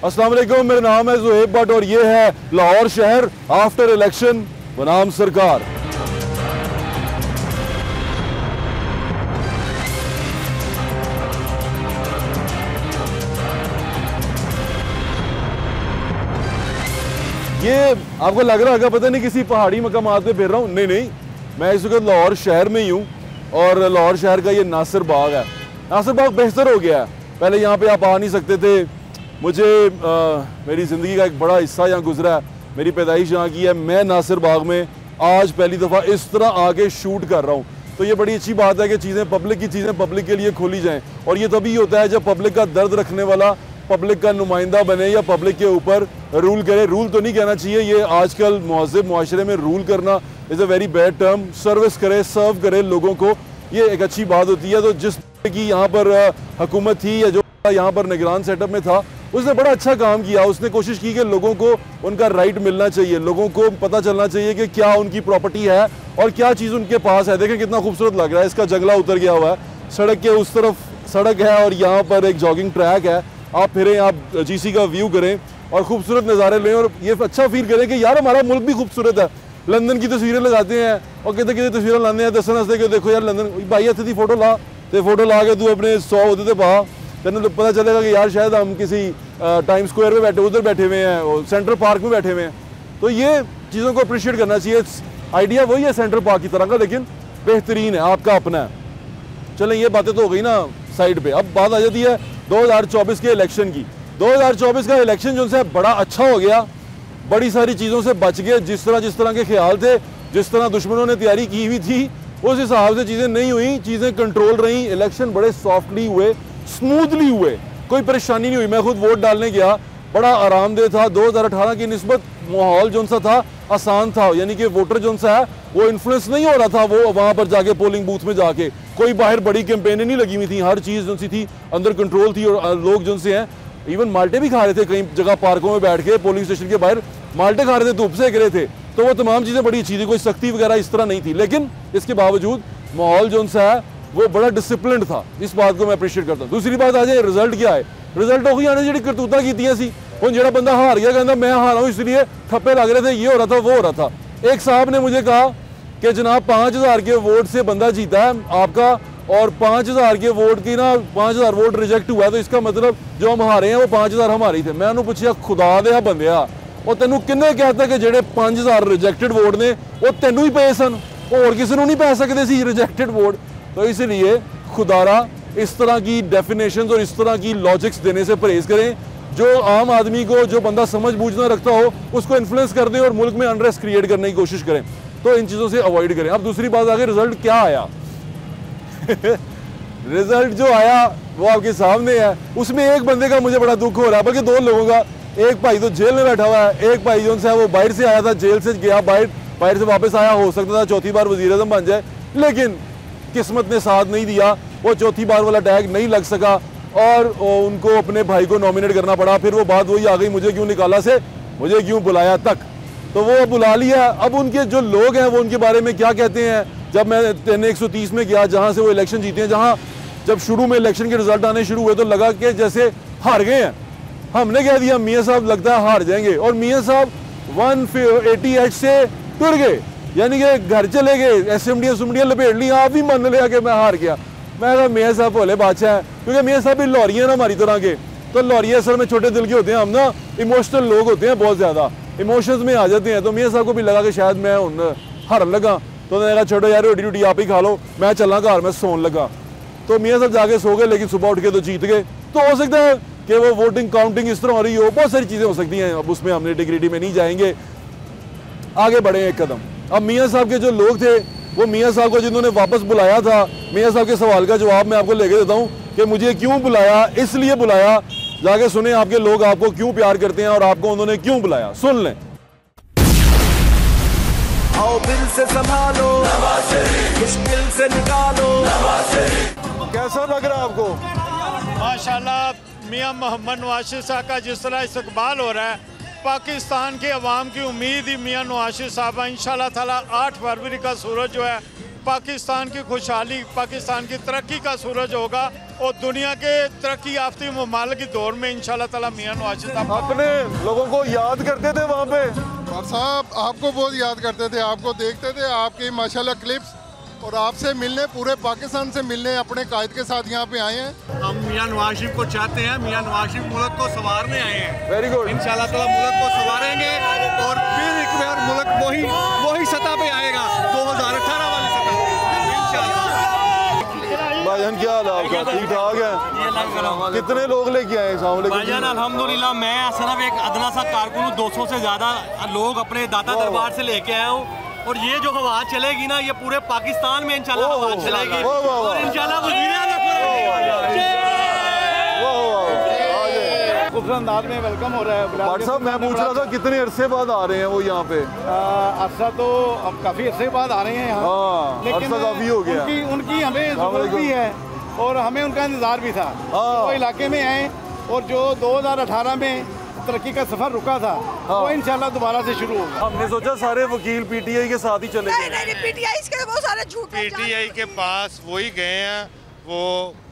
अस्सलाम वालेकुम, मेरा नाम है ज़ुहैब भट्ट और ये है लाहौर शहर आफ्टर इलेक्शन बनाम सरकार। ये आपको लग रहा होगा पता नहीं किसी पहाड़ी मकामात पे फिर रहा हूँ, नहीं, मैं इस वक्त लाहौर शहर में ही हूँ और लाहौर शहर का ये नासिर बाग है। नासिर बाग बेहतर हो गया है, पहले यहाँ पे आप आ नहीं सकते थे। मुझे मेरी ज़िंदगी का एक बड़ा हिस्सा यहाँ गुजरा है, मेरी पैदाइश यहाँ की है। मैं नासिर बाग में आज पहली दफ़ा इस तरह आके शूट कर रहा हूँ, तो ये बड़ी अच्छी बात है कि चीज़ें पब्लिक की चीज़ें पब्लिक के लिए खोली जाएँ। और ये तभी होता है जब पब्लिक का दर्द रखने वाला पब्लिक का नुमाइंदा बने या पब्लिक के ऊपर रूल करे। रूल तो नहीं कहना चाहिए, ये आजकल मुहज़्ज़ब मुआशरे में रूल करना is a very bad term. Service करे, सर्व करे लोगों को, ये एक अच्छी बात होती है। तो जिस की यहाँ पर हुकूमत थी या जो यहाँ पर निगरान सेटअप में था, उसने बड़ा अच्छा काम किया। उसने कोशिश की कि लोगों को उनका राइट मिलना चाहिए, लोगों को पता चलना चाहिए कि क्या उनकी प्रॉपर्टी है और क्या चीज़ उनके पास है। देखें कितना खूबसूरत लग रहा है, इसका जंगला उतर गया हुआ है, सड़क के उस तरफ सड़क है और यहाँ पर एक जॉगिंग ट्रैक है। आप फिरें, आप GC का व्यू करें और खूबसूरत नज़ारे लें और ये अच्छा फील करें कि यार हमारा मुल्क भी खूबसूरत है। लंदन की तस्वीरें लगाते हैं और कितने तस्वीरें लाने हैं, दस हंसते कि देखो यार लंदन भाई अच्छी फोटो ला, तो फोटो ला के तू अपने 100 होते पा, तेन पता चलेगा कि यार शायद हम किसी टाइम स्क्वायर में बैठे, उधर बैठे हुए हैं, सेंट्रल पार्क में बैठे हुए हैं। तो ये चीज़ों को अप्रिशिएट करना चाहिए। आइडिया वही है सेंट्रल पार्क की तरह का, लेकिन बेहतरीन है, आपका अपना है। चलें ये बातें तो हो गई ना साइड पे, अब बात आ जाती है 2024 के इलेक्शन की। 2024 का इलेक्शन जो है बड़ा अच्छा हो गया, बड़ी सारी चीज़ों से बच गए। जिस तरह के ख्याल थे, जिस तरह दुश्मनों ने तैयारी की हुई थी, उस हिसाब से चीज़ें नहीं हुई, चीज़ें कंट्रोल रही। इलेक्शन बड़े सॉफ्टली हुए, स्मूथली हुए, कोई परेशानी नहीं हुई। मैं खुद वोट डालने गया, बड़ा आरामदेह था। 2018 की निस्बत माहौल जो सा था आसान था, यानी कि वोटर जो सा है वो इन्फ्लुएंस नहीं हो रहा था। वो वहाँ पर जाके पोलिंग बूथ में जाके कोई बाहर बड़ी कैंपेनें नहीं लगी हुई थी, हर चीज़ जो सी थी अंदर कंट्रोल थी। और लोग जो से हैं इवन माल्टे भी खा रहे थे, कई जगह पार्कों में बैठ के पोलिंग स्टेशन के बाहर माल्टे खा रहे थे, धूप से गिरे थे। तो वो तमाम चीज़ें बड़ी अच्छी थी, कोई सख्ती वगैरह इस तरह नहीं थी। लेकिन इसके बावजूद माहौल जो सा है वो बड़ा डिसिप्लिन था, इस बात को मैं अप्रिशिएट करता हूँ। दूसरी बात आ जाए रिजल्ट क्या है, रिजल्ट हो गई जी करतूता की सी। हूँ जो बंदा हार गया, कहता मैं हारा हूँ इसलिए ठप्पे लग रहे थे, ये हो रहा था, वो हो रहा था। एक साहब ने मुझे कहा कि जनाब 5000 के वोट से बंदा जीता है आपका, और 5000 के वोट की ना 5000 वोट रिजेक्ट हुआ, तो इसका मतलब जो हम हारे हैं वो 5000 हमारे थे। मैं उन्होंने पूछा खुदा दे बंदिया, और तेनों किन्ने कहता कि जेडे 5000 रिजेक्टेड वोट ने वो तेनों ही पे सन, और किसी नहीं पै सकते सी रिजेक्टेड वोट। तो इसलिए खुदारा इस तरह की डेफिनेशंस और इस तरह की लॉजिक्स देने से परहेज करें। जो आम आदमी को, जो बंदा समझ बूझना रखता हो, उसको इन्फ्लुएंस कर दें और मुल्क में अनरेस्ट क्रिएट करने की कोशिश करें। तो इन चीज़ों से अवॉइड करें। अब दूसरी बात आगे रिजल्ट क्या आया रिजल्ट जो आया वो आपके सामने है। उसमें एक बंदे का मुझे बड़ा दुख हो रहा है, बल्कि 2 लोगों का। एक भाई तो जेल में बैठा हुआ है, एक भाई जो है वो बाहर से आया था, जेल से गया, बाहर से वापस आया, हो सकता था चौथी बार वज़ीर-ए-आज़म बन जाए, लेकिन किस्मत ने साथ नहीं दिया, वो चौथी बार वाला टैग नहीं लग सका और उनको अपने भाई को नॉमिनेट करना पड़ा। फिर वो बात वही आ गई, मुझे क्यों निकाला से मुझे क्यों बुलाया तक। तो वो बुला लिया। अब उनके जो लोग हैं वो उनके बारे में क्या कहते हैं। जब मैं 130 में गया, जहाँ से वो इलेक्शन जीते हैं, जहाँ जब शुरू में इलेक्शन के रिजल्ट आने शुरू हुए तो लगा कि जैसे हार गए हैं। हमने कह दिया मियाँ साहब लगता है हार जाएंगे, और मियाँ साहब 188 से टुर गए, यानी कि घर चले गए, असेंबलियाँ लपेट ली। आप भी मान लिया कि मैं हार गया। मैं कहा मियाँ साहब भोले बादशाह है, क्योंकि मियाँ साहब भी लाहौरी हैं ना हमारी तरह के। तो लाहौरी असल में छोटे दिल के होते हैं, हम ना इमोशनल लोग होते हैं, बहुत ज़्यादा इमोशंस में आ जाते हैं। तो मियाँ साहब को भी लगा कि शायद मैं उन हारन लगा, तो मैंने कहा छोड़ो यार रोटी रोटी आप ही खा लो, मैं चलना घर में सोन लगा। तो मियाँ साहब जाके सो गए, लेकिन सुबह उठ के तो जीत गए। तो हो सकता है कि वो वोटिंग काउंटिंग इस तरह हो रही हो, बहुत सारी चीज़ें हो सकती हैं। अब उसमें हमने डिग्रिटी में नहीं जाएंगे, आगे बढ़े एक कदम। अब मियाँ साहब के जो लोग थे, वो मियाँ साहब को जिन्होंने वापस बुलाया था, मियाँ साहब के सवाल का जवाब मैं आपको लेके देता हूँ कि मुझे क्यों बुलाया, इसलिए बुलाया। जाके सुने आपके लोग आपको क्यों प्यार करते हैं और आपको उन्होंने क्यों बुलाया, सुन लें। आओ दिल से संभालो, मुश्किल से निकालो। कैसा लग रहा है आपको? माशाल्लाह मियां मोहम्मद नवाज शरीफ साहब का जिस तरह इस्तकबाल हो रहा है, पाकिस्तान के अवाम की उम्मीद ही मियां नवाज शरीफ साहब इंशाल्लाह ताला 8 फरवरी का सूरज जो है पाकिस्तान की खुशहाली, पाकिस्तान की तरक्की का सूरज होगा और दुनिया के तरक्की याफ्ती ममालिक की दौर में इंशाल्लाह ताला मियां नवाज शरीफ साहब अपने लोगों को याद करते थे वहाँ पे? और साहब आपको बहुत याद करते थे, आपको देखते थे, आपकी माशाल्लाह क्लिप्स, और आपसे मिलने, पूरे पाकिस्तान से मिलने अपने कायद के साथ यहाँ पे आए हैं। हम मियां नवाज शरीफ को चाहते हैं, मियां नवाज शरीफ मुल्क को संवारने आए हैं। Very good. इंशाल्लाह ताला मुल्क को संवारेंगे और फिर एक बार मुल्क वही सतह पे आएगा, 2018 वाली सतह इंशाल्लाह। भाईजान क्या हाल है आपका? ठीक ठाक है? कितने लोग लेके आए? भाईजान अल्हम्दुलिल्लाह मैं सिर्फ एक अदना सा कारकुन हूँ, 200 से ज्यादा लोग अपने दाता दरबार से लेके आया हूँ, और ये जो हवा चलेगी ना, ये पूरे पाकिस्तान में इंशाल्लाह हवा चलेगी और इंशाल्लाह खूबसूरत अंदाज में वेलकम हो रहा है। भाई साहब मैं पूछ रहा था कितने अरसे बाद आ रहे हैं वो यहाँ पे? अरसा तो अब काफी अरसे बाद आ रहे हैं यहाँ। हाँ, लेकिन अरसा काफी हो गया। उनकी हमें जरूरत भी है और हमें उनका इंतजार भी था। वो इलाके में आए और जो 2018 में तरक्की का सफर रुका था वो इंशाल्लाह दोबारा से शुरू होगा। हमने सोचा सारे वकील पीटीआई के साथ ही चले गए। नहीं, पीटीआई के वो सारे झूठ। पीटीआई के पास वही गए हैं, वो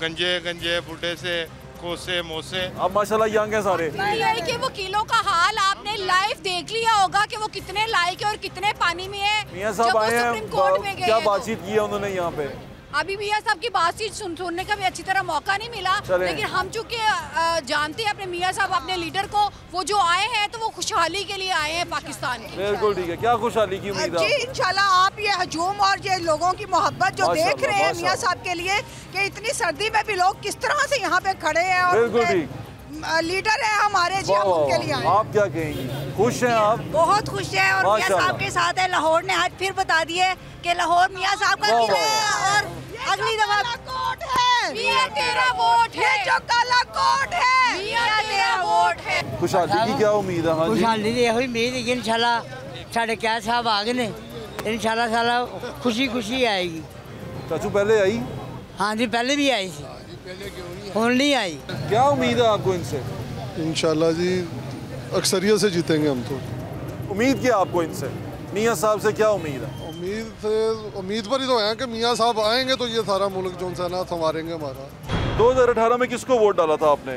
गंजे बुढ़े से कोसे मोसे। अब माशाल्लाह यंग है सारे। पीटीआई के वकीलों का हाल आपने लाइव देख लिया होगा कि वो कितने लायक है और कितने पानी में है। मियां साहब आए हैं, क्या बातचीत की है उन्होंने यहाँ पे? अभी मियां साहब की बातचीत सुनने का भी अच्छी तरह मौका नहीं मिला, लेकिन हम चूंकि जानते हैं अपने मियां साहब, अपने लीडर को, वो जो आए हैं तो वो खुशहाली के लिए आए हैं पाकिस्तान की। बिल्कुल ठीक है। क्या खुशहाली की उम्मीद है? जी इंशाल्लाह आप ये हजूम और ये लोगों की मोहब्बत जो देख रहे हैं मियां साहब के लिए, कि इतनी सर्दी में भी लोग किस तरह से यहाँ पे खड़े हैं और बिल्कुल ठीक लीडर है हमारे जी, हम उनके लिए आए। आप क्या कहेंगी? खुश हैं आप? बहुत खुश है और मियां साहब के साथ है। लाहौर ने आज फिर बता दिए कि लाहौर मियां साहब का किला है और अगली दफा कोट है, मियां तेरा वोट है, जो काला कोट है, मियां तेरा वोट है। खुशहाली की क्या उम्मीद है? हाँ जी, खुशहाली की यही उम्मीद है कि इंशाल्लाह साढ़े कैद साहब आ गए ने, इंशाल्लाह साला खुशी आएगी। चाचू पहले आई? हाँ जी पहले भी आई थी, ਹੁਣ नहीं आई। क्या उम्मीद है आपको इनसे? इंशाल्लाह जी अक्सरियत से जीतेंगे हम तो। उम्मीद क्या आपको इनसे? मियां साहब से क्या उम्मीद है? उम्मीद पर ही तो है कि मियां साहब आएंगे तो ये सारा मुल्क जो है ना संवारेंगे हमारा। 2018 में किसको वोट डाला था आपने?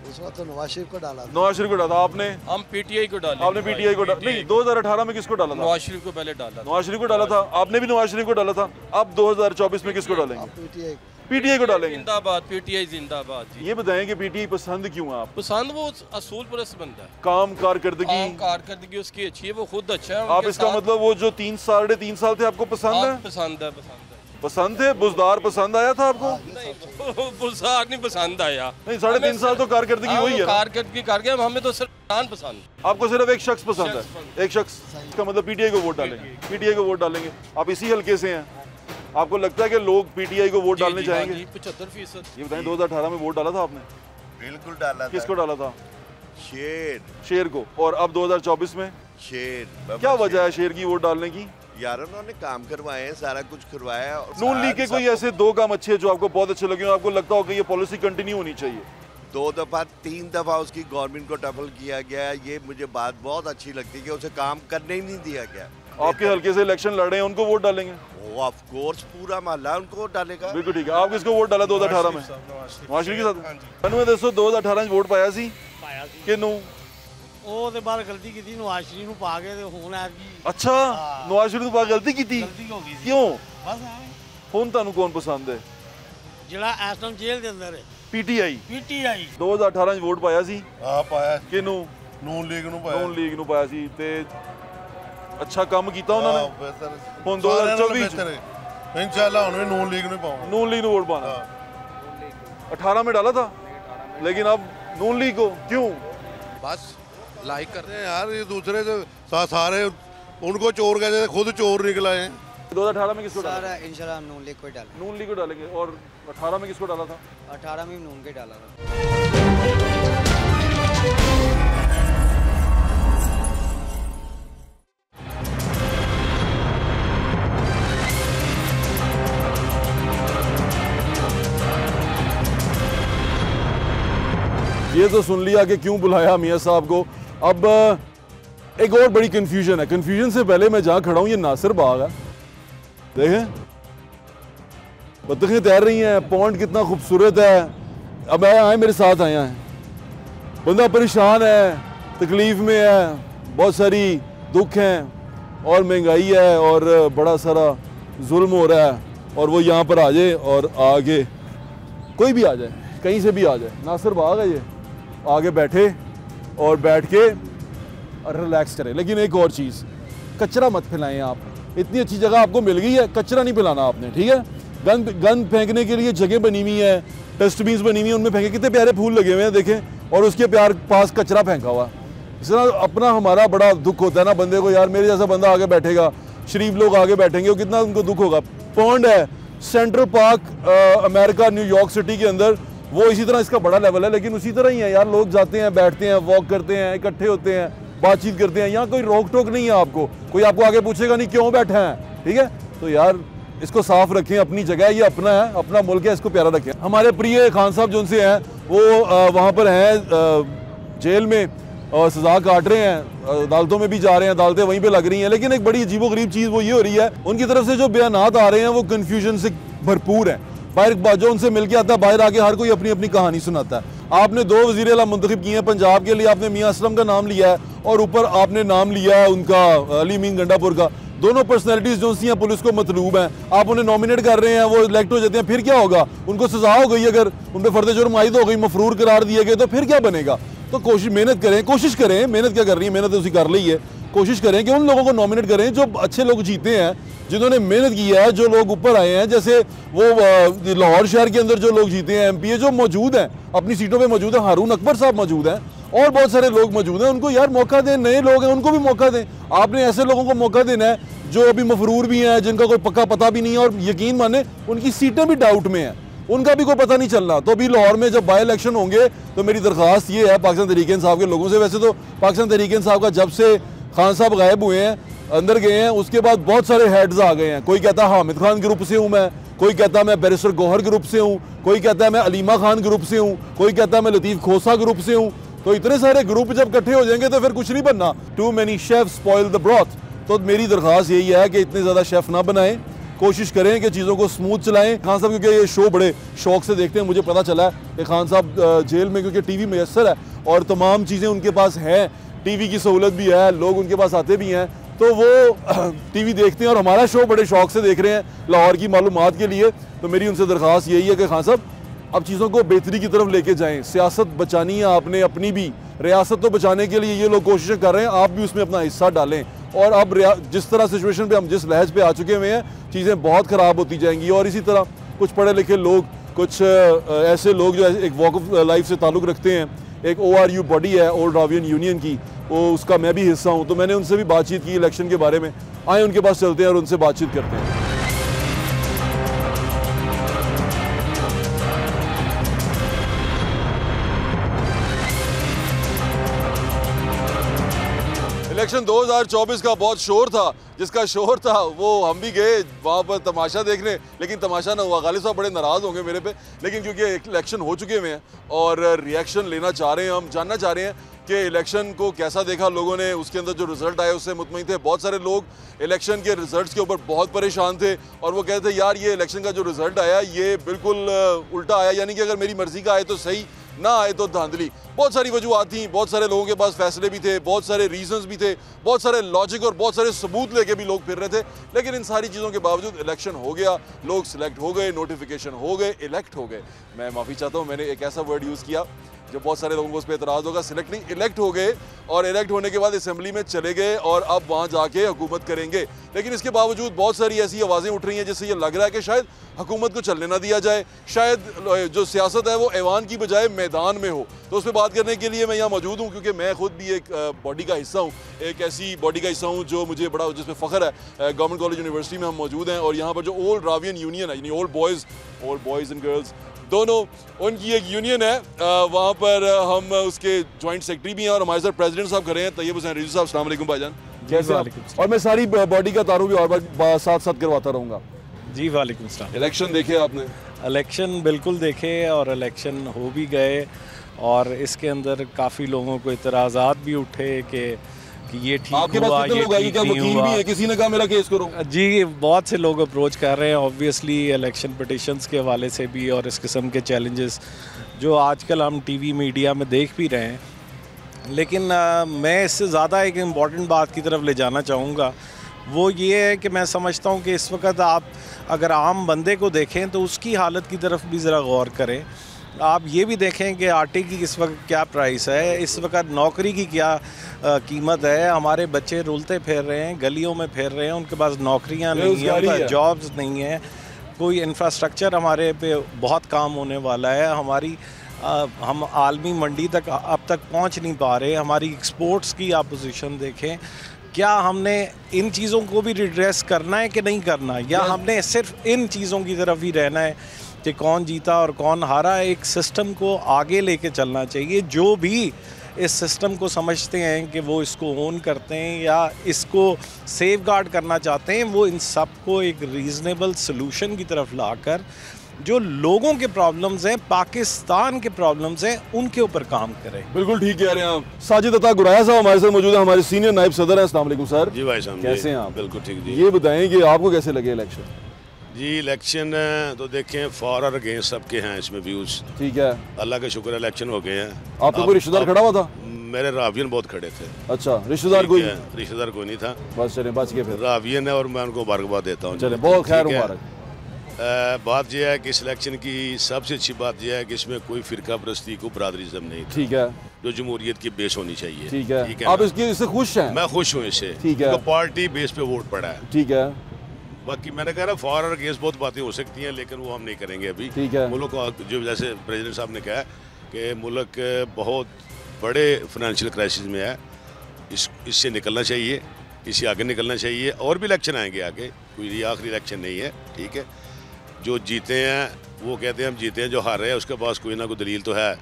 उस वक्त तो नवाज शरीफ को डाला। नवाज शरीफ को डाला। आपने? हम पीटीआई को डाले। आपने पीटीआई को डाला? नहीं, 2018 में किसको डाला था? नवाज शरीफ को पहले डाला। नवाज शरीफ को डाला था। आपने भी नवाज शरीफ को डाला था। अब 2024 में किसको डालेंगे? पीटीआई को डालेंगे। जिंदाबाद पीटीआई जिंदाबाद जी। ये बताएं कि पीटीआई पसंद क्यों है आपको? पसंद वो असूल परस्त बंदा है, काम कारकर्दगी उसकी अच्छी है, वो खुद अच्छा है। आप इसका मतलब वो जो 3-3.5 साल थे आपको पसंद है? पसंद है। बुजदार पसंद आया था आपको? बुजदार नहीं पसंद आया। नहीं, 3.5 साल तो कारकर्दगी हुई है। कारकर्दगी कर गया, हमें तो सिर्फ पसंद। आपको सिर्फ एक शख्स पसंद है? एक शख्स। इसका मतलब पीटीआई को वोट डालेंगे। पीटीआई को वोट डालेंगे। आप इसी हल्के से हैं, आपको लगता है कि लोग पीटीआई को वोट डालने चाहेंगे? 75%। ये बताएं 2018 में वोट डाला था आपने? बिल्कुल डाला। किसको डाला था? शेर को। और अब 2024 में शेर। क्या वजह है शेर की वोट डालने की? यार उन्होंने काम करवाए हैं, सारा कुछ करवाया। नून लीग के कोई ऐसे 2 काम अच्छे जो आपको बहुत अच्छे लगे, आपको लगता हो कि ये पॉलिसी कंटिन्यू होनी चाहिए? 2 दफा 3 दफा उसकी गवर्नमेंट को टफल किया गया, ये मुझे बात बहुत अच्छी लगती है कि उसे काम करने ही नहीं दिया गया। आपके हल्के से इलेक्शन लड़ रहे हैं, उनको वोट डालेंगे? ऑफ कोर्स पूरा मोहल्ला उनको वोट डालेगा। बिल्कुल ठीक है। आप किसको वोट डाला 2018 में? नवाज शरीफ के साथ। मैंने दसो 2018 में वोट पाया सी किनू? ਉਹ ਤੇ ਬਾਹਰ ਗਲਤੀ ਕੀਤੀ ਨਵਾਜ਼ ਸ਼ਰੀਫ ਨੂੰ ਪਾ ਕੇ ਤੇ ਹੁਣ ਆ ਗਈ। अच्छा, नवाज शरीफ ने गलती की थी? ਗਲਤੀ ਹੋ ਗਈ ਸੀ क्यों? ਬਸ ਐਵੇਂ ਹੁਣ ਤੁਹਾਨੂੰ ਕੌਣ ਪਸੰਦ ਹੈ? ਜਿਹੜਾ ਇਸ ਟਾਈਮ ਜੇਲ੍ਹ ਦੇ ਅੰਦਰ ਹੈ पीटीआई। ਪੀਟੀਆਈ 2018 ਚ ਵੋਟ ਪਾਇਆ ਸੀ? हाँ पाया, ਕਿਨੂੰ? नून लीग ਨੂਨ ਲੀਗ ਨੂੰ ਪਾਇਆ ਸੀ ਤੇ ਅੱਛਾ ਕੰਮ ਕੀਤਾ ਉਹਨਾਂ ਨੇ। ਹੁਣ 2024 ਚ इंशाल्लाह उन्हें नून लीग नहीं पाऊंगा। नून लीग को वोट पाना। 18 में डाला था, लेकिन अब नून लीग को क्यों? बस लाइक कर हैं यार, ये दूसरे सारे उनको चोर कहते थे, खुद चोर निकला है। 2018 में किसको डाला? इंशाल्लाह नून लीग को डाला। नून लीग को डालेंगे। और 18 में किसको डाला था? 18 में नून के डाला था। ये तो सुन लिया कि क्यों बुलाया मियां साहब को। अब एक और बड़ी कंफ्यूजन है। कंफ्यूजन से पहले मैं जहाँ खड़ा हूँ ये नासिर बाग है, देखें बत्तखें तैर रही हैं, पॉन्ड कितना खूबसूरत है। अब आए मेरे साथ आया है, बंदा परेशान है, तकलीफ़ में है, बहुत सारी दुख हैं और महंगाई है और बड़ा सारा जुल्म हो रहा है, और वो यहाँ पर आ जाए और आगे कोई भी आ जाए, कहीं से भी आ जाए, नासिर बाग है ये, आगे बैठे और बैठ के रिलैक्स करें। लेकिन एक और चीज़, कचरा मत फैलाएं आप। इतनी अच्छी जगह आपको मिल गई है, कचरा नहीं फैलाना आपने, ठीक है। गंद फेंकने के लिए जगह बनी हुई है, डस्टबिन बनी हुई है, उनमें फेंके। कितने प्यारे फूल लगे हुए हैं देखें, और उसके पास कचरा फेंका हुआ। इस तरह अपना हमारा बड़ा दुख होता है ना बंदे को, यार मेरे जैसा बंदा आगे बैठेगा, शरीफ लोग आगे बैठेंगे, वो कितना उनको दुख होगा। पॉन्ड है central park America New York city के अंदर, वो इसी तरह इसका बड़ा लेवल है, लेकिन उसी तरह ही है यार। लोग जाते हैं, बैठते हैं, वॉक करते हैं, इकट्ठे होते हैं, बातचीत करते हैं। यहाँ कोई रोक टोक नहीं है आपको, कोई आपको आगे पूछेगा नहीं क्यों बैठे हैं, ठीक है। तो यार इसको साफ रखें, अपनी जगह ये अपना है, अपना मुल्क है, इसको प्यारा रखें। हमारे प्रिय खान साहब जो उनसे हैं वो वहाँ पर हैं जेल में और सज़ा काट रहे हैं, अदालतों में भी जा रहे हैं, अदालतें वहीं पे लग रही हैं। लेकिन एक बड़ी अजीबोगरीब चीज़ वो ये हो रही है, उनकी तरफ से जो बयानात आ रहे हैं वो कन्फ्यूजन से भरपूर है। बाहर जो उनसे मिल के आता है, बाहर आके हर कोई अपनी अपनी कहानी सुनाता है। आपने 2 वज़ीर आला मुंतखब किए हैं पंजाब के लिए, आपने मियाँ असलम का नाम लिया है और ऊपर आपने नाम लिया है उनका अली मीन गंडापुर का। दोनों पर्सनैलिटीज़ जो सी हैं पुलिस को मतलूब हैं, आप उन्हें नॉमिनेट कर रहे हैं, वो इलेक्ट हो जाते हैं, फिर क्या होगा? उनको सज़ा हो गई, अगर उन पर फर्द जुर्म आयद हो गई, मफरूर करार दिए गए, तो फिर क्या बनेगा? तो मेहनत करें, मेहनत क्या कर रही है, मेहनत उसी कर ली है। कोशिश करें कि उन लोगों को नॉमिनेट करें जो अच्छे लोग जीते हैं, जिन्होंने मेहनत की है, जो लोग ऊपर आए हैं। जैसे वो लाहौर शहर के अंदर जो लोग जीते हैं, MPA जो मौजूद हैं, अपनी सीटों पे मौजूद हैं, हारून अकबर साहब मौजूद हैं और बहुत सारे लोग मौजूद हैं। उनको यार मौका दें, नए लोग हैं उनको भी मौका दें। आपने ऐसे लोगों को मौका देना है जो अभी मफरूर भी हैं, जिनका कोई पक्का पता भी नहीं है, और यकीन माने उनकी सीटें भी डाउट में हैं, उनका भी कोई पता नहीं चल रहा। तो अभी लाहौर में जब बाई इलेक्शन होंगे तो मेरी दरख्वास्त ये है पाकिस्तान तहरीक इंसाफ के लोगों से, वैसे तो पाकिस्तान तहरीक इंसाफ का जब से खान साहब गायब हुए हैं, अंदर गए हैं, उसके बाद बहुत सारे हेड्स आ गए हैं। कोई कहता है हामिद खान ग्रुप से हूँ मैं, कोई कहता है मैं बैरिस्टर गौहर ग्रुप से हूँ, कोई कहता है मैं अलीमा खान ग्रुप से हूँ, कोई कहता है मैं लतीफ़ खोसा ग्रुप से हूँ। तो इतने सारे ग्रुप जब इकट्ठे हो जाएंगे तो फिर कुछ नहीं बनना। Too many chef spoil the broth. तो मेरी दरख्वास्त यही है कि इतने ज़्यादा शेफ़ ना बनाएं, कोशिश करें कि चीज़ों को स्मूथ चलाएं। खान साहब क्योंकि ये शो बड़े शौक से देखते हैं, मुझे पता चला है कि खान साहब जेल में क्योंकि TV मैसर है और तमाम चीज़ें उनके पास हैं, TV की सहूलत भी है, लोग उनके पास आते भी हैं, तो वो TV देखते हैं और हमारा शो बड़े शौक से देख रहे हैं लाहौर की मालूमात के लिए। तो मेरी उनसे दरख्वास्त यही है कि खान साहब अब चीज़ों को बेहतरी की तरफ लेके जाएं। सियासत बचानी है आपने, अपनी भी रियासत तो बचाने के लिए ये लोग कोशिशें कर रहे हैं, आप भी उसमें अपना हिस्सा डालें। और अब जिस तरह सिचुएशन पे हम जिस लहज पे आ चुके हुए हैं, चीज़ें बहुत ख़राब होती जाएंगी। और इसी तरह कुछ पढ़े लिखे लोग, कुछ ऐसे लोग जो एक वॉक ऑफ लाइफ से ताल्लुक़ रखते हैं, एक ORU बॉडी है ओल्ड रावियन यूनियन की, वो उसका मैं भी हिस्सा हूँ, तो मैंने उनसे भी बातचीत की इलेक्शन के बारे में। आए उनके पास चलते हैं और उनसे बातचीत करते हैं। इलेक्शन 2024 का बहुत शोर था, जिसका शोर था वो हम भी गए वहाँ पर तमाशा देखने, लेकिन तमाशा ना हुआ। गालिब साहब बड़े नाराज़ होंगे मेरे पे, लेकिन क्योंकि इलेक्शन हो चुके हुए हैं और रिएक्शन लेना चाह रहे हैं, हम जानना चाह रहे हैं कि इलेक्शन को कैसा देखा लोगों ने, उसके अंदर जो रिज़ल्ट आए उससे मुतमईन थे। बहुत सारे लोग इलेक्शन के रिज़ल्ट के ऊपर बहुत परेशान थे और वो कहते थे यार ये इलेक्शन का जो रिज़ल्ट आया ये बिल्कुल उल्टा आया, यानी कि अगर मेरी मर्ज़ी का आए तो सही, ना आए तो धांधली। बहुत सारी वजूहत थी, बहुत सारे लोगों के पास फैसले भी थे, बहुत सारे रीजंस भी थे, बहुत सारे लॉजिक और बहुत सारे सबूत लेके भी लोग फिर रहे थे। लेकिन इन सारी चीज़ों के बावजूद इलेक्शन हो गया, लोग सिलेक्ट हो गए, नोटिफिकेशन हो गए, इलेक्ट हो गए। मैं माफ़ी चाहता हूँ, मैंने एक ऐसा वर्ड यूज़ किया जो बहुत सारे लोगों को उस पर एतराज़ होगा। सिलेक्ट नहीं, इलेक्ट हो गए और इलेक्ट होने के बाद असेंबली में चले गए और अब वहाँ जाके हुकूमत करेंगे। लेकिन इसके बावजूद बहुत सारी ऐसी आवाज़ें उठ रही हैं जिससे ये लग रहा है कि शायद हुकूमत को चलने ना दिया जाए, शायद जो सियासत है वो ऐवान की बजाय मैदान में हो। तो उस पर बात करने के लिए मैं यहाँ मौजूद हूँ क्योंकि मैं खुद भी एक बॉडी का हिस्सा हूँ, एक ऐसी बॉडी का हिस्सा हूँ जो मुझे बड़ा जिस पर फ़ख्र है। गवर्नमेंट कॉलेज यूनिवर्सिटी में हम मौजूद हैं और यहाँ पर जो ओल्ड रावियन यूनियन है, यानी ओल्ड बॉयज़ एंड गर्ल्स दोनों, उनकी एक यूनियन है, वहाँ पर हम उसके जॉइंट सेक्रेटरी भी हैं और हमारे साथ प्रेसिडेंट साहब खड़े हैं, तैयब हुसैन रिजवी साहब। अस्सलाम वालेकुम भाईजान, कैसे आप? और मैं सारी बॉडी का तारुफ भी और साथ साथ करवाता रहूँगा। जी वालेकुम सलाम। इलेक्शन देखे आपने? इलेक्शन बिल्कुल देखे और इलेक्शन हो भी गए और इसके अंदर काफ़ी लोगों को इतराज़ात भी उठे कि कि ये ठीक आपके पास हुआ, कितने ये लोग आए? ठीक क्या नहीं वकील भी हुआ। है? किसी ने कहा मेरा केस करो? जी, बहुत से लोग अप्रोच कर रहे हैं ऑब्वियसली इलेक्शन पिटिशंस के हवाले से भी, और इस किस्म के चैलेंजेस जो आजकल हम टीवी मीडिया में देख भी रहे हैं। लेकिन मैं इससे ज़्यादा एक इम्पॉर्टेंट बात की तरफ ले जाना चाहूँगा, वो ये है कि मैं समझता हूँ कि इस वक्त आप अगर आम बंदे को देखें तो उसकी हालत की तरफ भी ज़रा गौर करें। आप ये भी देखें कि आटे की इस वक्त क्या प्राइस है, इस वक्त नौकरी की क्या कीमत है। हमारे बच्चे रुलते फिर रहे हैं, गलियों में फिर रहे हैं, उनके पास नौकरियां नहीं हैं, जॉब्स नहीं हैं, कोई इंफ्रास्ट्रक्चर हमारे पे बहुत काम होने वाला है। हम आलमी मंडी तक अब तक पहुंच नहीं पा रहे। हमारी एक्सपोर्ट्स की आप पोजीशन देखें, क्या हमने इन चीज़ों को भी रिड्रेस करना है कि नहीं करना, या हमने सिर्फ इन चीज़ों की तरफ ही रहना है कि कौन जीता और कौन हारा। एक सिस्टम को आगे लेके चलना चाहिए। जो भी इस सिस्टम को समझते हैं कि वो इसको ओन करते हैं या इसको सेफगार्ड करना चाहते हैं, वो इन सब को एक रीज़नेबल सलूशन की तरफ लाकर जो लोगों के प्रॉब्लम्स हैं, पाकिस्तान के प्रॉब्लम्स हैं, उनके ऊपर काम करें। बिल्कुल ठीक कह रहे हैं आप। साजिद अता गुराया साहब हमारे साथ मौजूद है, हमारे सीनियर नायब सदर हैं। अस्सलाम वालेकुम सर। जी भाई साहब, कैसे हैं आप? बिल्कुल ठीक जी। ये बताएं कि आपको कैसे लगे इलेक्शन? जी इलेक्शन तो देखें फॉर और अगेंस्ट सबके हैं इसमें व्यूज। ठीक है, अल्लाह का शुक्र इलेक्शन हो गए हैं। आपका कोई रिश्तेदार खड़ा हुआ था? मेरे रावियन बहुत खड़े थे। अच्छा, रिश्तेदार कोई? रिश्तेदार कोई नहीं था। बस चले, बच गए फिर। रावियन है और मैं उनको मुबारकबाद देता हूँ। चले, बहुत खैर मुबारक। बात यह है कि इस इलेक्शन की सबसे अच्छी बात यह है कि इसमें कोई फिरका परस्ती को बरादरीज़म नहीं था। ठीक है, जो जमहूरियत की बेस होनी चाहिए। ठीक है, आप इससे खुश हैं? मैं खुश हूँ इससे। ठीक है, पार्टी बेस पे वोट पड़ा है। ठीक है। बाकी मैंने कहा ना फॉर और अगेंस्ट बहुत बातें हो सकती हैं, लेकिन वो हम नहीं करेंगे अभी। ठीक है। मुल्क को जो जैसे प्रेसिडेंट साहब ने कहा कि मुल्क बहुत बड़े फाइनेंशियल क्राइसिस में है, इससे निकलना चाहिए, इससे आगे निकलना चाहिए। और भी इलेक्शन आएंगे आगे, कोई ये आखिरी इलेक्शन नहीं है। ठीक है, जो जीते हैं वो कहते हैं हम जीते हैं, जो हार रहे हैं उसके पास कोई ना कोई दलील तो है।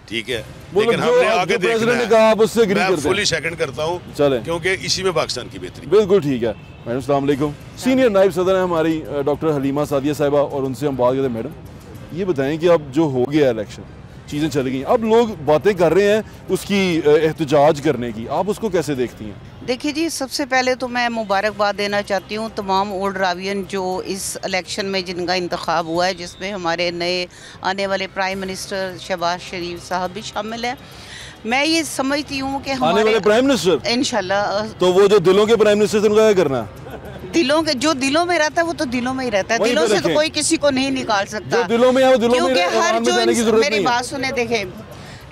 ठीक है, लेकिन हमने आगे देखना है। मैं फुली सेकंड करता हूँ क्योंकि इसी में पाकिस्तान की बेहतरी। बिल्कुल ठीक है। मैडम अस्सलाम वालेकुम। सीनियर नायब सदर हैं हमारी डॉक्टर हलीमा सादिया साहिबा, और उनसे हम बात करते हैं। मैडम ये बताएं कि अब जो हो गया इलेक्शन, चीज़ें चल गई, अब लोग बातें कर रहे हैं उसकी एहतजाज करने की, आप उसको कैसे देखती हैं? देखिए जी, सबसे पहले तो मैं मुबारकबाद देना चाहती हूँ तमाम ओल्ड रावियन जो इस इलेक्शन में जिनका इंतखाब हुआ है, जिसमें हमारे नए आने वाले प्राइम मिनिस्टर शहबाज शरीफ साहब भी शामिल हैं। मैं ये समझती हूँ कि आने वाले प्राइम मिनिस्टर इंशाल्लाह, तो वो जो दिलों के प्राइम मिनिस्टर उनका क्या करना है? दिलों के जो दिलों में रहता है वो तो दिलों में ही रहता है, दिलों से तो कोई किसी को नहीं निकाल सकता। जो दिलों में है वो दिलों में, क्योंकि हर जो मेरी बात सुने, देखें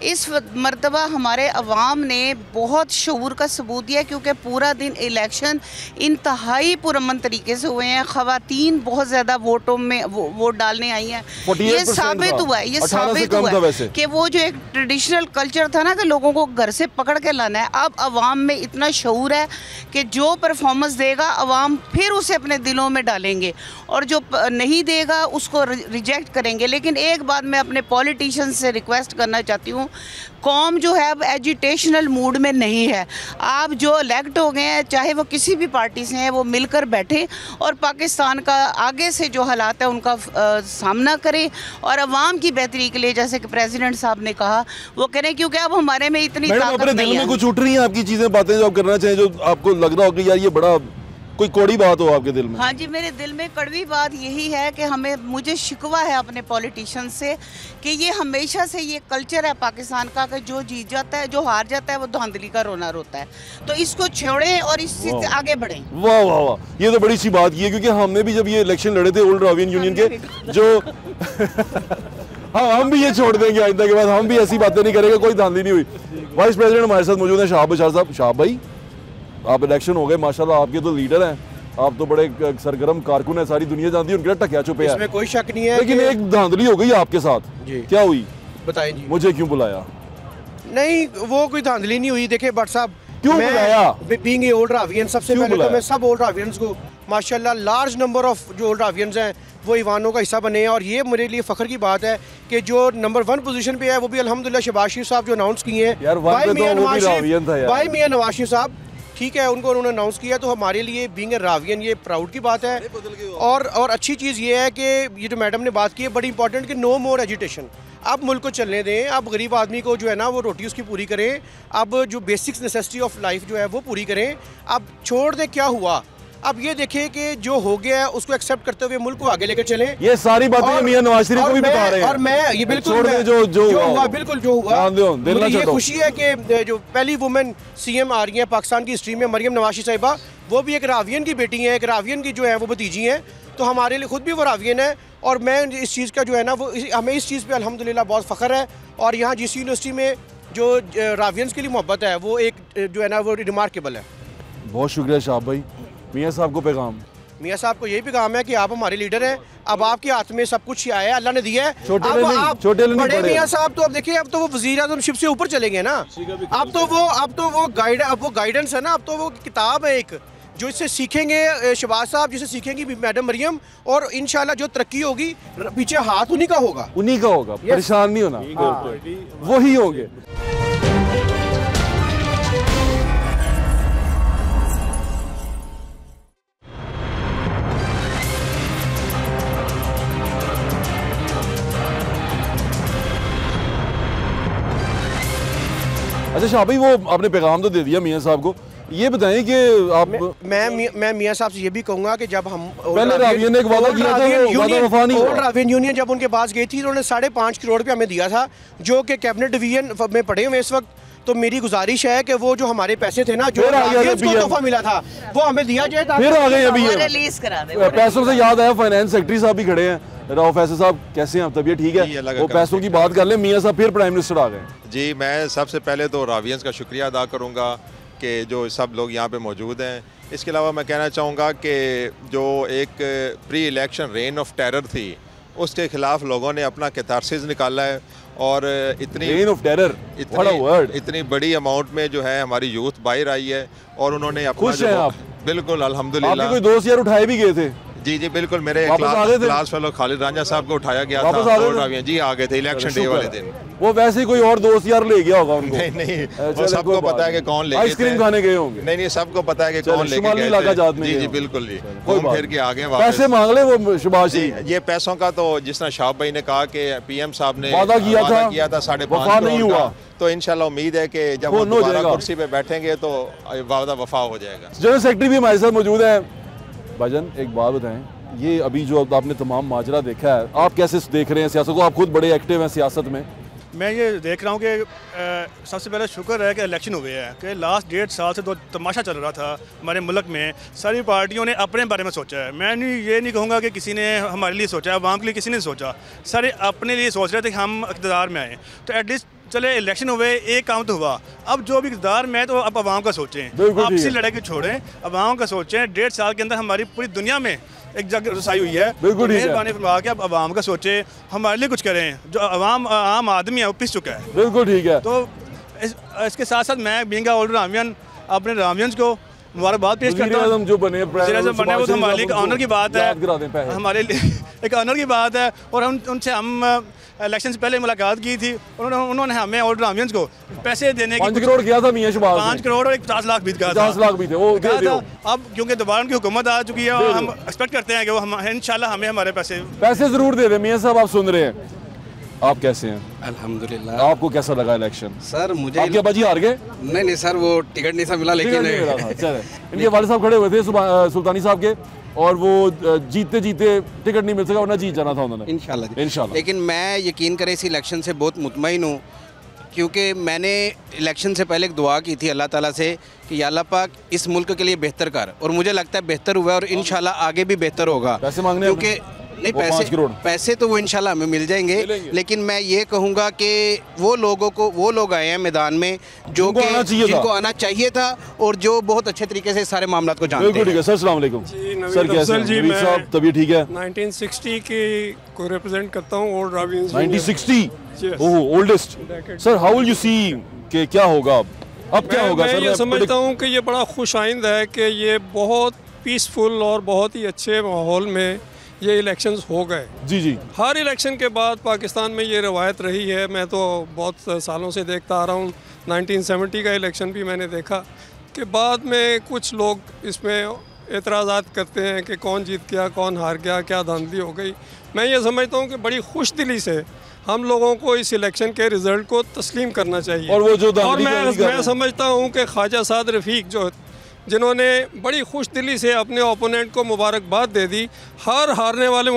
इस मरतबा हमारे अवाम ने बहुत शऊर का सबूत दिया, क्योंकि पूरा दिन इलेक्शन इंतहाई पुरअमन तरीके से हुए हैं। ख़वातीन बहुत ज़्यादा वोटों में वोट डालने आई हैं। ये साबित हुआ है, ये साबित हुआ है कि वो जो एक ट्रेडिशनल कल्चर था ना कि लोगों को घर से पकड़ के लाना है, अब अवाम में इतना शऊर है कि जो परफॉर्मेंस देगा अवाम फिर उसे अपने दिलों में डालेंगे, और जो नहीं देगा उसको रिजेक्ट करेंगे। लेकिन एक बात मैं अपने पॉलिटिशियन से रिक्वेस्ट करना चाहती हूँ, कौम जो है अब एजिटेशनल मूड में नहीं है। आप जो इलेक्ट हो गए हैं, चाहे वो किसी भी पार्टी से हैं, वो मिलकर बैठे और पाकिस्तान का आगे से जो हालात है उनका सामना करें, और अवाम की बेहतरी के लिए, जैसे कि प्रेसिडेंट साहब ने कहा, वो करें, क्योंकि अब हमारे में इतनी ताकत नहीं है। दिल में कुछ उठ रही हैं आपकी चीज़ें, बातें जो आप करना चाहें, जो आपको लग रहा हो कि यार ये बड़ा कोई कड़वी बात हो आपके दिल में? हाँ जी, मेरे दिल में कड़वी बात यही है कि मुझे शिकवा है अपने पॉलिटिशियन से कि ये हमेशा से ये कल्चर है पाकिस्तान का कि जो जीत जाता है, जो हार जाता है, वो धांधली का रोना रोता है। तो इसको छोड़ें और इससे आगे बढ़ें। वाह वाह वाह, ये तो बड़ी सी बात की है, क्योंकि हमने भी जब ये इलेक्शन लड़े थे ओल्ड रावियन यूनियन के, जो हाँ हम भी ये छोड़ देंगे आइंदा के बाद, हम भी ऐसी बातें नहीं करेंगे, कोई धांधली नहीं हुई। वाइस प्रेसिडेंट हमारे साथ मौजूद है शाह बशार साहब। शाह भाई, आप इलेक्शन हो गए माशाल्लाह, आपके तो लीडर हैं, आप तो बड़े सरगर्म कारकुन है, सारी दुनिया जानती है, उनके टकिया छुपे है, इसमें कोई शक नहीं है। लेकिन एक धांधली हो गई आपके साथ, क्या हुई बताएं जी? मुझे क्यों बुलाया? नहीं, वो कोई धांधली नहीं हुई। देखिए भट्ट साहब, क्यों बुलाया? बीइंग ए ओल्ड रावियन, सबसे पहले तो मैं सब ओल्ड रावियंस को माशाल्लाह लार्ज नंबर ऑफ जो ओल्ड रावियंस हैं वो ईवानों का हिस्सा बने हैं, और ये मेरे लिए फ़ख्र की बात है कि जो नंबर 1 पोजीशन पे है वो भी अल्हम्दुलिल्लाह शहबाज शरीफ साहब जो अनाउंस किए हैं, भाई मियां नवाज शरीफ साहब, ठीक है, उनको उन्होंने अनाउंस किया, तो हमारे लिए बीइंग ए रावियन ये प्राउड की बात है। और अच्छी चीज़ ये है कि ये जो मैडम ने बात की है बड़ी इंपॉर्टेंट कि नो मोर एजुटेशन। अब मुल्क को चलने दें, अब गरीब आदमी को जो है ना वो रोटी उसकी पूरी करें, अब जो बेसिक्स नेसेसिटी ऑफ लाइफ जो है वो पूरी करें, अब छोड़ दें क्या हुआ, अब ये देखें कि जो हो गया है उसको एक्सेप्ट करते हुए मुल्क को आगे लेकर चले। ये सारी बातें मियां नवाज शरीफ को भी बता रहे हैं। और मैं ये बिल्कुल जो हुआ बिल्कुल जो हुआ, मुझे ये खुशी है कि जो पहली वुमेन CM आ रही है पाकिस्तान की हिस्ट्री में, मरियम नवाज साहिबा, वो भी एक रावियन की बेटी है, एक रावियन की जो है वो भतीजी हैं, तो हमारे लिए खुद भी वो रावियन है। और मैं इस चीज़ का जो है ना वो हमें इस चीज़ पे अल्हम्दुलिल्लाह बहुत फ़ख्र है। और यहाँ GC यूनिवर्सिटी में जो रावियंस के लिए मोहब्बत है वो एक जो है ना वो रिमार्केबल है। बहुत शुक्रिया शाह भाई। मियाँ साहब को पैगाम? मियाँ साहब को यही पैगाम है कि आप हमारे लीडर हैं, अब आपके हाथ में सब कुछ आया है, अल्लाह ने दिया है। छोटे बड़े मियाँ साहब तो अब देखिए, अब तो वो वज़ीर-ए-आज़म से ऊपर चले गए ना। अब तो वो गाइडेंस है ना, अब तो वो किताब है एक जो इससे सीखेंगे शहबाज साहब, जिससे सीखेंगी मैडम मरियम, और इंशाल्लाह जो तरक्की होगी पीछे हाथ उन्हीं का होगा, परेशान नहीं होना, वही होंगे। अच्छा शाह भाई, वो आपने पैगाम तो दे दिया मियाँ साहब को, ये बताएं कि आप मैं मियाँ साहब से ये भी कहूँगा कि जब हम पहले रावियन ने एक वादा किया था, वो वादा वफा नहीं हुआ। रावियन यूनियन जब उनके पास गई थी तो उन्होंने 5.5 करोड़ रुपया हमें दिया था, जो कि कैबिनेट डिवीजन में पड़े हुए इस वक्त। तो मेरी गुजारिश है कि वो जो हमारे पैसे थे ना, जो को तोहफा मिला था, वो हमें दिया जाए। फिर आ गए अभी रिलीज करा दे। पैसों से याद आया, फाइनेंस सेक्रेटरी साहब भी खड़े हैं। राव फैसल साहब कैसे हैं, तबीयत ठीक है? वो पैसों की बात कर ले, मियाँ साहब फिर प्राइम मिनिस्टर आ गए। जी, मैं सबसे पहले तो रावियंस का शुक्रिया अदा करूँगा कि जो सब लोग यहाँ पे मौजूद हैं। इसके अलावा मैं कहना चाहूँगा कि जो एक pre election rain of terror थी, उसके खिलाफ लोगों ने अपना कैथारसिस निकाला है। और इतनी रेन ऑफ टेरर, इतनी बड़ी अमाउंट में जो है हमारी यूथ बाहर आई है, और उन्होंने अपना खुश हैं आप? बिल्कुल अल्हम्दुलिल्लाह। कोई दोस्त यार उठाए भी गए थे? जी जी बिल्कुल, मेरे क्लास फेलो खालिद रांझा साहब को उठाया गया था। जी आ गए थे इलेक्शन डे वाले दिन। वो वैसे ही कोई और दोस्त यार ले गया होगा उनको? नहीं, वो सबको पता है कि कौन ले गए थे। आइसक्रीम खाने गए होंगे? नहीं, सबको पता है कि कौन ले गए थे। जी जी बिल्कुल जी, घूम फिर के आ गए वापस। पैसे मांग ले वो शहबाज जी। ये पैसों का तो जिस तरह शाह भाई ने कहा कि PM साहब ने वादा किया था 5.5 नहीं करोड़ हुआ, तो इंशाल्लाह उम्मीद है कि जब वो दोबारा कुर्सी पे बैठेंगे तो वादा वफा हो जाएगा। जनरल सेक्रेटरी भी हमारे साथ मौजूद है। भाईजान एक बात बताएं, ये अभी जो आपने तमाम माजरा देखा है, आप कैसे देख रहे हैं सियासत को? आप खुद बड़े एक्टिव हैं सियासत में। मैं ये देख रहा हूँ कि सबसे पहले शुक्र है कि इलेक्शन हुए हैं, कि लास्ट 1.5 साल से तो तमाशा चल रहा था हमारे मुल्क में। सारी पार्टियों ने अपने बारे में सोचा है। मैं ये नहीं कहूँगा कि किसी ने हमारे लिए सोचा, अवाम के लिए किसी ने सोचा, सारे अपने लिए सोच रहे थे कि हम इक़्तिदार में आए। तो एटलीस्ट चले इलेक्शन हुए, एक काम तो हुआ। अब जो भी इक़्तिदार में है तो अब अवाम का सोचें, आपसी लड़ाई को छोड़ें, अवाम का सोचें। 1.5 साल के अंदर हमारी पूरी दुनिया में एक जगह रसाई हुई है। मेहरबानी फरमा के अब अवाम का सोचे, हमारे लिए कुछ करें। जो अवाम आम आदमी है वो पिस चुका है। बिल्कुल ठीक है। तो इसके साथ साथ मैं बीइंग ओल्ड रावियन अपने रावियंस को मुबारकबाद पेश करता हूँ। जो बने वो तो हमारे लिए ऑनर की बात है, हमारे लिए एक ऑनर की बात है। और उनसे हम इलेक्शन से पहले मुलाकात की थी, उन्होंने हमें ओल्ड रावियंस को पैसे देने की 5 करोड़ किया था मियां शहबाज, 5 करोड़ और 50 लाख भी कहा था। 50 लाख भी थे वो दे दो। अब क्योंकि दोबारा उनकी हुकूमत आ चुकी है, हम एक्सपेक्ट करते हैं कि वो हम इंशाल्लाह हमें हमारे पैसे जरूर दे दें। मियां साहब आप सुन रहे हैं, आप कैसे हैं? अल्हम्दुलिल्लाह। आपको कैसा लगा इलेक्शन? सर मुझे आपके अब्बा जी हार गए? नहीं सर, वो टिकट नहीं सा मिला, लेकिन इनके वाले साहब खड़े हुए थे सुल्तानी साहब के, और वो जीते टिकट नहीं मिल सका, वरना जीत जाना था उन्होंने। इंशाल्लाह। लेकिन मैं यकीन करें इस इलेक्शन से बहुत मुतमईन हूँ, क्योंकि मैंने इलेक्शन से पहले एक दुआ की थी अल्लाह ताला से कि या अल्लाह पाक इस मुल्क के लिए बेहतर कर, और मुझे लगता है बेहतर हुआ है, और इंशाल्लाह आगे भी बेहतर होगा। पैसे मांगने क्योंकि नहीं, पैसे तो वो इंशाल्लाह हमें मिल जाएंगे, लेकिन मैं ये कहूँगा कि वो लोग आए हैं मैदान में जो कि जिनको आना चाहिए था, और जो बहुत अच्छे तरीके से सारे मामला को जानते हैं। सर अस्सलाम वालेकुम। सर कैसे हैं? नवीद साहब तबीयत ठीक है? 1960 की को रिप्रेजेंट करता हूँ, old Ravians. 1960 oh oldest. Sir how will you see कि क्या होगा अब क्या होगा? मैं ये समझता हूँ कि ये बड़ा खुश आइंद है कि ये बहुत पीसफुल और बहुत ही अच्छे माहौल में ये इलेक्शंस हो गए। जी। हर इलेक्शन के बाद पाकिस्तान में ये रवायत रही है। मैं तो बहुत सालों से देखता आ रहा हूँ, 1970 का इलेक्शन भी मैंने देखा, कि बाद में कुछ लोग इसमें एतराज़ात करते हैं कि कौन जीत गया, कौन हार गया, क्या धांधली हो गई। मैं ये समझता हूँ कि बड़ी खुश दिली से हम लोगों को इस इलेक्शन के रिज़ल्ट को तस्लीम करना चाहिए। और वो जो मैं समझता हूँ कि ख्वाजा साद रफ़ीक जो जिन्होंने बड़ी खुश दिली से अपने ओपोनेंट को मुबारकबाद दे दी, हर हारने वाले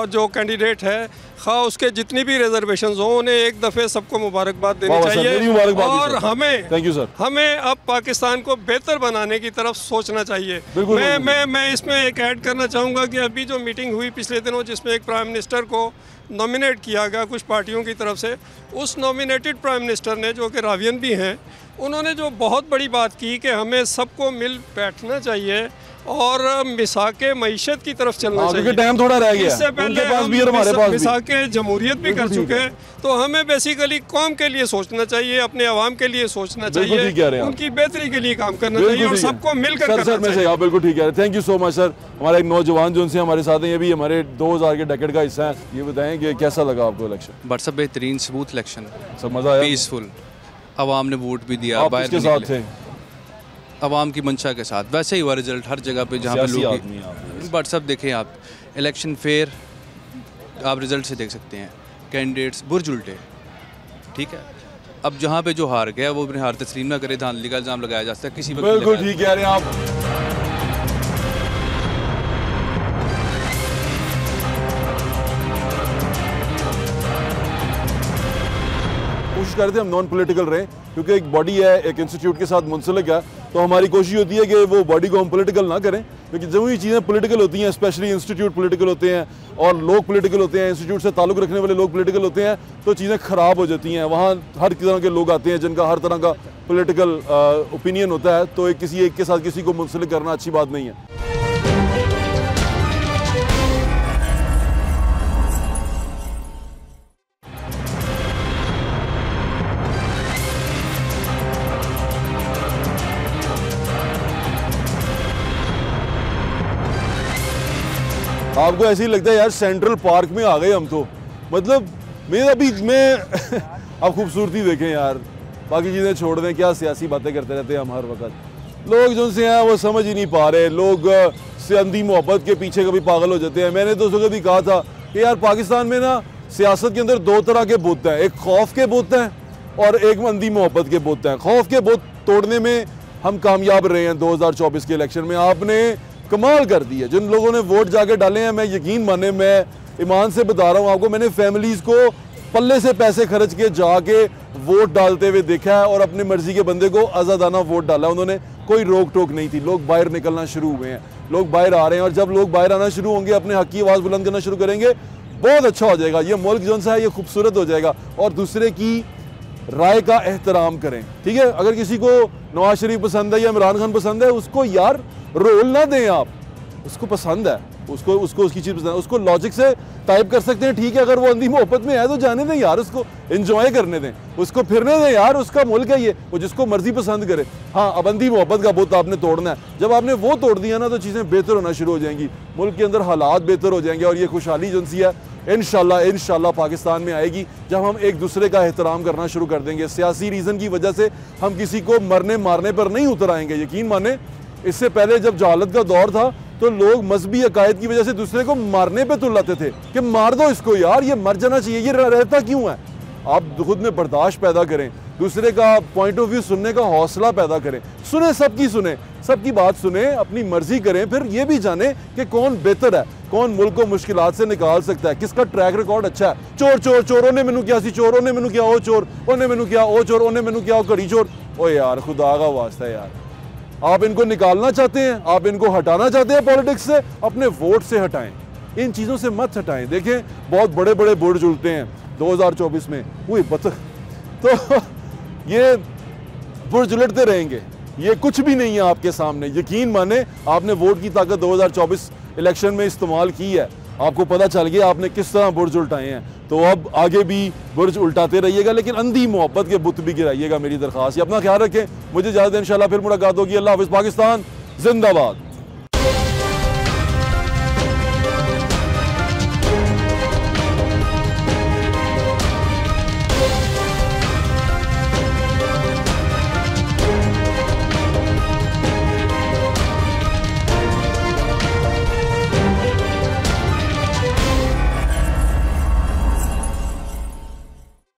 जो कैंडिडेट है, खा उसके जितनी भी रिजर्वेशंस हों, उन्हें एक दफ़े सबको मुबारकबाद देनी चाहिए। और हमें अब पाकिस्तान को बेहतर बनाने की तरफ सोचना चाहिए। मैं इसमें एक ऐड करना चाहूँगा कि अभी जो मीटिंग हुई पिछले दिनों, जिसमें एक प्राइम मिनिस्टर को नॉमिनेट किया गया कुछ पार्टियों की तरफ से, उस नॉमिनेटेड प्राइम मिनिस्टर ने, जो कि रावियन भी हैं, उन्होंने जो बहुत बड़ी बात की कि हमें सबको मिल बैठना चाहिए और मिसाके मईशत की तरफ चलना चाहिए। टाइम थोड़ा रह गया। इससे पहले हम मिसाके जमहूरियत भी कर चुके हैं, तो हमें बेसिकली कौम के लिए सोचना चाहिए, अपने आवाम के लिए सोचना चाहिए, उनकी बेहतरी के लिए काम करना चाहिए और सबको मिलकर करना चाहिए। आप बिल्कुल ठीक कह रहे हैं। Thank you so much sir. हमारा एक नौजवान जो उनसे हमारे साथ हैं, ये भी हमारे 2000 के डेकेड का हिस्सा है। ये बताएं कि कैसा लगा आपको इलेक्शन? बट सब बेहतरीन स्मूथ इलेक्शन, सब मजा आया, पीसफुल, आवाम ने वोट भी दिया, बाहर के साथ थे, आवाम की मंशा के साथ। वैसे ही हुआ रिजल्ट हर जगह पे जहाँ पे लोग। बट सब देखें आप, इलेक्शन फेयर आप रिजल्ट से देख सकते हैं, कैंडिडेट्स बुर्ज उल्टे, ठीक है। अब जहाँ पे जो हार गया वो अपने हार तस्लीम ना करे, धांधली का इल्ज़ाम लगाया जा सकता है किसी। बिल्कुल ठीक कह रहे हैं आप। कोशिश करते हैं हम नॉन पॉलिटिकल रहें, क्योंकि एक बॉडी है, एक इंस्टीट्यूट के साथ मुंसलिक है, तो हमारी कोशिश होती है कि वो बॉडी को हम पॉलिटिकल ना करें, क्योंकि जो भी चीज़ें पॉलिटिकल होती हैं, स्पेशली इंस्टीट्यूट पॉलिटिकल होते हैं और लोग पॉलिटिकल होते हैं, इंस्टीट्यूट से ताल्लुक़ रखने वाले लोग पॉलिटिकल होते हैं, तो चीज़ें ख़राब हो जाती हैं। वहाँ हर तरह के लोग आते हैं जिनका हर तरह का पॉलिटिकल ओपिनियन होता है, तो किसी एक के साथ किसी को मुंसलिक करना अच्छी बात नहीं है। आपको ऐसे ही लगता है यार सेंट्रल पार्क में आ गए हम, तो मतलब आप खूबसूरती देखें यार, बाकी चीज़ें छोड़ दें, क्या सियासी बातें करते रहते हैं हम हर वक्त। लोग जो से हैं वो समझ ही नहीं पा रहे, लोग से अंधी मोहब्बत के पीछे कभी पागल हो जाते हैं। मैंने तो उस वक्त भी कहा था कि यार पाकिस्तान में ना सियासत के अंदर दो तरह के बुत हैं, एक खौफ के बुत हैं और एक अंधी मोहब्बत के बुत हैं। खौफ के बुत तोड़ने में हम कामयाब रहे हैं 2024 के इलेक्शन में। आपने कमाल कर दी है, जिन लोगों ने वोट जाके डाले हैं, मैं यकीन माने, मैं ईमान से बता रहा हूँ आपको, मैंने फैमिलीज़ को पल्ले से पैसे खर्च के जाके वोट डालते हुए देखा है और अपनी मर्जी के बंदे को आज़ादाना वोट डाला। उन्होंने कोई रोक टोक नहीं थी, लोग बाहर निकलना शुरू हुए हैं, लोग बाहर आ रहे हैं, और जब लोग बाहर आना शुरू होंगे, अपने हक की आवाज़ बुलंद करना शुरू करेंगे, बहुत अच्छा हो जाएगा। ये मुल्क जो सा है ये खूबसूरत हो जाएगा। और दूसरे की राय का एहतराम करें, ठीक है। अगर किसी को नवाज शरीफ पसंद है या इमरान खान पसंद है, उसको यार रोल ना दें आप, उसको पसंद है, उसको उसकी चीज़ पसंद है, उसको लॉजिक से टाइप कर सकते हैं, ठीक है। अगर वो अंधी मोहब्बत में है तो जाने दें यार, उसको एंजॉय करने दें, उसको फिरने दें यार, उसका मुल्क है ये, वो जिसको मर्जी पसंद करे। हाँ, अब अंधी मोहब्बत का बुत आपने तोड़ना है, जब आपने वो तोड़ दिया ना तो चीज़ें बेहतर होना शुरू हो जाएंगी, मुल्क के अंदर हालात बेहतर हो जाएंगे और ये खुशहाली जो सी है इंशाल्लाह पाकिस्तान में आएगी जब हम एक दूसरे का एहतराम करना शुरू कर देंगे। सियासी रीज़न की वजह से हम किसी को मरने मारने पर नहीं उतर आएंगे, यकीन माने। इससे पहले जब जहालत का दौर था तो लोग मजहबी अकायद की वजह से दूसरे को मारने पे तुलाते थे कि मार दो इसको यार, ये मर जाना चाहिए, ये रहता क्यों है। आप खुद में बर्दाश्त पैदा करें, दूसरे का पॉइंट ऑफ व्यू सुनने का हौसला पैदा करें, सुने सबकी बात सुने, अपनी मर्जी करें, फिर ये भी जाने कि कौन बेहतर है, कौन मुल्क को मुश्किलात से निकाल सकता है, किसका ट्रैक रिकॉर्ड अच्छा है। चोर ने मैनू क्या सी चोर, उन्हें मैनू क्या ओ चोर, उन्हें मैनू क्या ओ चोर, उन्हें मैनू क्या ओ घड़ी चोर। ओ यार खुदा का वास्ता है यार, आप इनको निकालना चाहते हैं, आप इनको हटाना चाहते हैं पॉलिटिक्स से, अपने वोट से हटाएं, इन चीज़ों से मत हटाएं। देखें बहुत बड़े बड़े बुर्ज उलटे हैं 2024 में, वही तो ये बुर्ज उलटते रहेंगे, ये कुछ भी नहीं है आपके सामने। यकीन माने, आपने वोट की ताकत 2024 इलेक्शन में इस्तेमाल की है, आपको पता चल गया आपने किस तरह बुर्ज उल्टाए हैं, तो अब आगे भी बुर्ज उल्टाते रहिएगा, लेकिन अंधी मोहब्बत के बुत भी गिराइएगा। मेरी दरख्वास्त, अपना ख्याल रखें, मुझे इजाज़त दें, इंशाल्लाह फिर मुलाकात होगी। अल्लाह हाफ़िज़, पाकिस्तान जिंदाबाद।